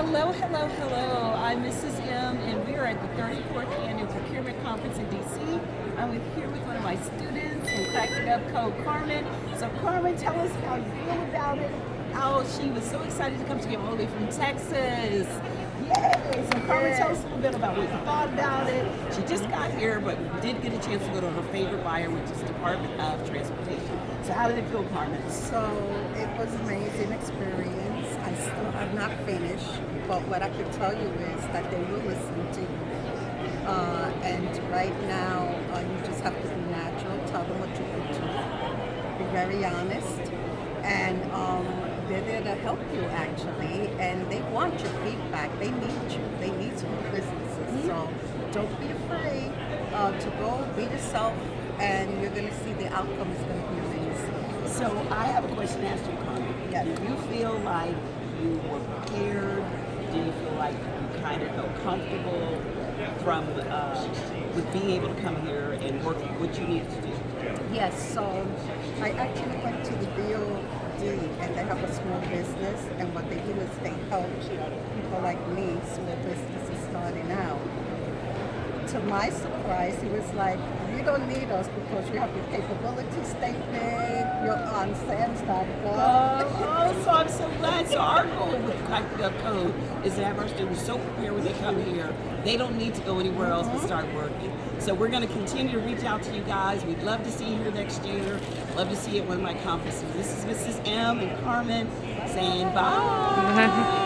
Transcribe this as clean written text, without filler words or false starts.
Hello, hello, hello. I'm Mrs. M, and we are at the 34th Annual Procurement Conference in DC. I'm here with one of my students from Crack It Up Code, Carmen. So, Carmen, tell us how you feel about it. Oh, she was so excited to come to you all the way from Texas. Yay! So, Carmen, tell us a little bit about what you thought about it. She just got here, but we did get a chance to go to her favorite buyer, which is Department of Transportation. So, how did it feel, Carmen? So it was an amazing experience. I still have not finished, but what I can tell you is that they will listen to you. And right now, you just have to be natural, tell them what you can do, be very honest, and they're there to help you actually, and they want your feedback. They need you. They need small businesses. So don't be afraid to go, be yourself, and you're going to see the outcome is going to be amazing. So I have a question to ask you, Carmen. Yes. Do you feel like you were prepared? Do you feel like you kind of felt comfortable from with being able to come here and work what you needed to do? Yes, so I actually went to the DOD and they have a small business, and what they do is they help people like me, small businesses starting out. To my surprise, he was like, you don't need us because you have your capability statement, you're on SAMS.gov. So I'm so glad. So our goal with Crack It Up Code is to have our students so prepared when they come here, they don't need to go anywhere else but start working. So we're going to continue to reach out to you guys. We'd love to see you here next year. Love to see you at one of my conferences. This is Mrs. M and Carmen saying bye.